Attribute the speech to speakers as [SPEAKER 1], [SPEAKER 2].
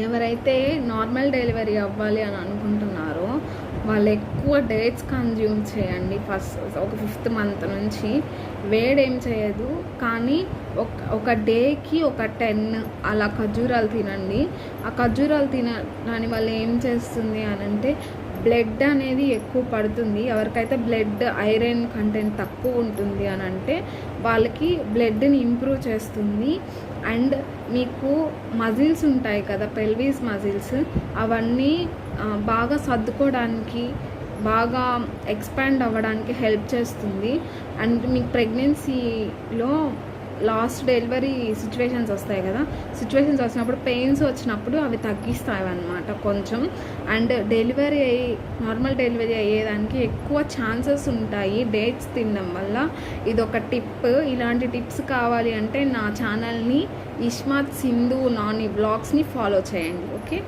[SPEAKER 1] ఎవరైతే normal delivery అవ్వాలి అని అనుకుంటున్నారో వాళ్ళు ఎక్కువ డేట్స్ కన్జ్యూమ్ చేయండి. ఒక 5th మంత్ నుంచి వేడేం చేయదు, కానీ ఒక డేకి ఒక 10 అలా ఖర్జూరాలు తినండి. ఆ ఖర్జూరాలు తినడాని వల్ల ఏం చేస్తుంది అని అంటే బ్లడ్ అనేది ఎక్కువ పడుతుంది. ఎవరికైతే బ్లడ్ ఐరన్ కంటెంట్ తక్కువ ఉంటుంది అని అంటే వాళ్ళకి బ్లడ్ని ఇంప్రూవ్ చేస్తుంది. అండ్ మీకు మజిల్స్ ఉంటాయి కదా, పెల్విస్ మజిల్స్, అవన్నీ బాగా సర్దుకోవడానికి, బాగా ఎక్స్పాండ్ అవ్వడానికి హెల్ప్ చేస్తుంది. అండ్ మీకు ప్రెగ్నెన్సీలో లాస్ట్ డెలివరీ సిచ్యువేషన్స్ వస్తాయి కదా, సిచ్యువేషన్స్ వచ్చినప్పుడు పెయిన్స్ వచ్చినప్పుడు అవి తగ్గిస్తాయి అన్నమాట కొంచెం. అండ్ నార్మల్ డెలివరీ అయ్యేదానికి ఎక్కువ ఛాన్సెస్ ఉంటాయి డేట్స్ తినడం వల్ల. ఇది ఒక టిప్. ఇలాంటి టిప్స్ కావాలి అంటే నా ఛానల్ని ఇష్మాత్ సింధు నాని బ్లాగ్స్ని ఫాలో చేయండి. ఓకే.